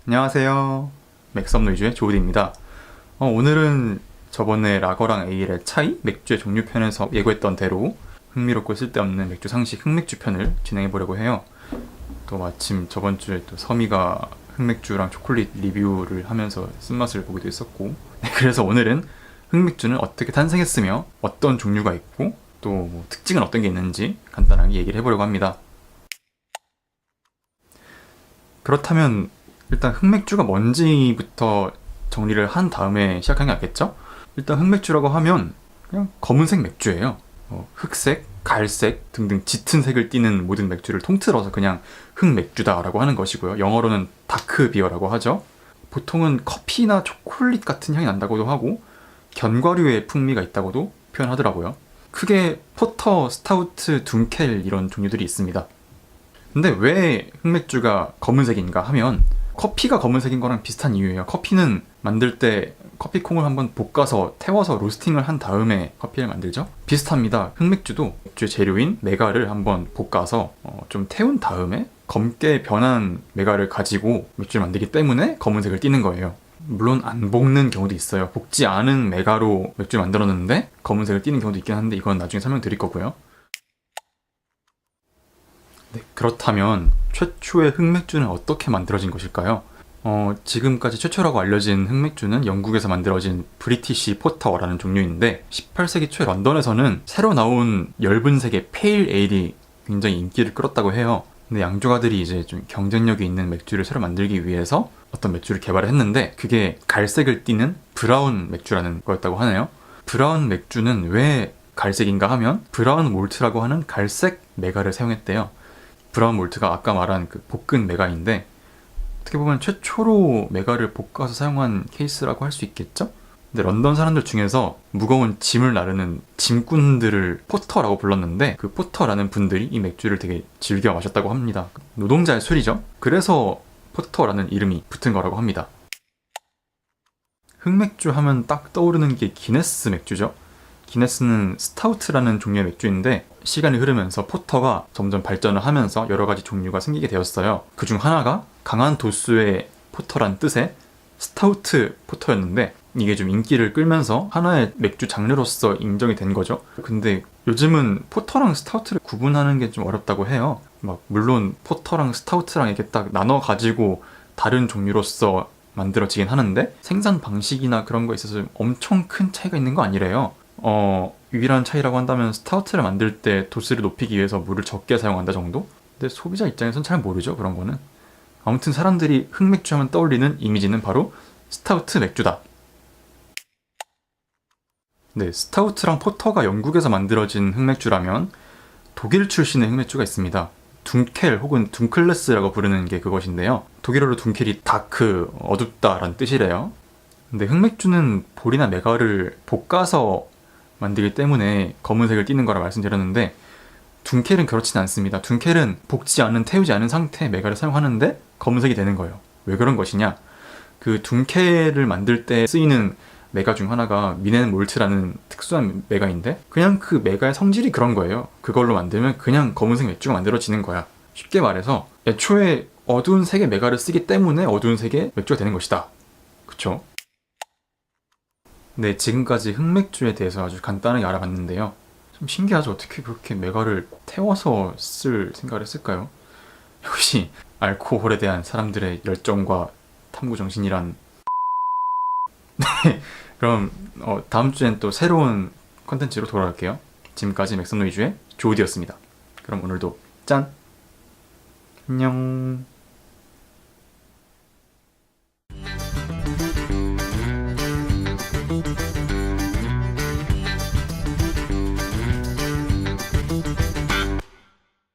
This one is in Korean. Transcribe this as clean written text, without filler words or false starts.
안녕하세요. 맥섬노이즈의 조우디입니다. 오늘은 저번에 라거랑 에일의 차이, 맥주의 종류 편에서 예고했던 대로 흥미롭고 쓸데없는 맥주 상식 흑맥주 편을 진행해 보려고 해요. 또 마침 저번 주에 또 서미가 흑맥주랑 초콜릿 리뷰를 하면서 쓴맛을 보기도 했었고, 그래서 오늘은 흑맥주는 어떻게 탄생했으며 어떤 종류가 있고 또 특징은 어떤 게 있는지 간단하게 얘기를 해보려고 합니다. 그렇다면 일단 흑맥주가 뭔지부터 정리를 한 다음에 시작하는 게 낫겠죠? 일단 흑맥주라고 하면 그냥 검은색 맥주예요. 흑색, 갈색 등등 짙은 색을 띠는 모든 맥주를 통틀어서 그냥 흑맥주다라고 하는 것이고요. 영어로는 다크 비어라고 하죠. 보통은 커피나 초콜릿 같은 향이 난다고도 하고 견과류의 풍미가 있다고도 표현하더라고요. 크게 포터, 스타우트, 둔켈 이런 종류들이 있습니다. 근데 왜 흑맥주가 검은색인가 하면 커피가 검은색인 거랑 비슷한 이유예요. 커피는 만들 때 커피콩을 한번 볶아서 태워서 로스팅을 한 다음에 커피를 만들죠. 비슷합니다. 흑맥주도 맥주의 재료인 메가를 한번 볶아서 좀 태운 다음에 검게 변한 메가를 가지고 맥주를 만들기 때문에 검은색을 띠는 거예요. 물론 안 볶는 경우도 있어요. 볶지 않은 메가로 맥주를 만들었는데 검은색을 띠는 경우도 있긴 한데 이건 나중에 설명드릴 거고요. 네, 그렇다면 최초의 흑맥주는 어떻게 만들어진 것일까요? 지금까지 최초라고 알려진 흑맥주는 영국에서 만들어진 브리티시 포터라는 종류인데 18세기 초 런던에서는 새로 나온 엷은 색의 페일 에일이 굉장히 인기를 끌었다고 해요. 근데 양조가들이 이제 좀 경쟁력이 있는 맥주를 새로 만들기 위해서 어떤 맥주를 개발을 했는데 그게 갈색을 띠는 브라운 맥주라는 거였다고 하네요. 브라운 맥주는 왜 갈색인가 하면 브라운 몰트라고 하는 갈색 메가를 사용했대요. 브라운 몰트가 아까 말한 그 볶은 메가인데 어떻게 보면 최초로 메가를 볶아서 사용한 케이스라고 할 수 있겠죠? 근데 런던 사람들 중에서 무거운 짐을 나르는 짐꾼들을 포터라고 불렀는데 그 포터라는 분들이 이 맥주를 되게 즐겨 마셨다고 합니다. 노동자의 술이죠? 그래서 포터라는 이름이 붙은 거라고 합니다. 흑맥주 하면 딱 떠오르는 게 기네스 맥주죠? 기네스는 스타우트라는 종류의 맥주인데 시간이 흐르면서 포터가 점점 발전을 하면서 여러 가지 종류가 생기게 되었어요. 그중 하나가 강한 도수의 포터란 뜻의 스타우트 포터였는데 이게 좀 인기를 끌면서 하나의 맥주 장르로서 인정이 된 거죠. 근데 요즘은 포터랑 스타우트를 구분하는 게 좀 어렵다고 해요. 물론 포터랑 스타우트랑 이렇게 딱 나눠 가지고 다른 종류로서 만들어지긴 하는데 생산 방식이나 그런 거에 있어서 엄청 큰 차이가 있는 거 아니래요. 유일한 차이라고 한다면 스타우트를 만들 때 도수를 높이기 위해서 물을 적게 사용한다 정도? 근데 소비자 입장에선 잘 모르죠, 그런 거는. 아무튼 사람들이 흑맥주 하면 떠올리는 이미지는 바로 스타우트 맥주다. 네, 스타우트랑 포터가 영국에서 만들어진 흑맥주라면 독일 출신의 흑맥주가 있습니다. 둔켈 혹은 둔클레스라고 부르는 게 그것인데요. 독일어로 둔켈이 다크, 어둡다 라는 뜻이래요. 근데 흑맥주는 볼이나 메가를 볶아서 만들기 때문에 검은색을 띠는 거라 말씀드렸는데 둔켈은 그렇진 않습니다. 둔켈은 볶지 않은, 태우지 않은 상태의 메가를 사용하는데 검은색이 되는 거예요. 왜 그런 것이냐? 그 둔켈을 만들 때 쓰이는 메가 중 하나가 미넨 몰트라는 특수한 메가인데 그냥 그 메가의 성질이 그런 거예요. 그걸로 만들면 그냥 검은색 맥주가 만들어지는 거야. 쉽게 말해서 애초에 어두운 색의 메가를 쓰기 때문에 어두운 색의 맥주가 되는 것이다. 그쵸? 네, 지금까지 흑맥주에 대해서 아주 간단하게 알아봤는데요. 좀 신기하죠? 어떻게 그렇게 메가를 태워서 쓸 생각을 했을까요? 역시 알코올에 대한 사람들의 열정과 탐구정신이란. 네, 그럼 다음 주엔 또 새로운 컨텐츠로 돌아올게요. 지금까지 맥섬노이즈의 조우디였습니다. 그럼 오늘도 짠! 안녕.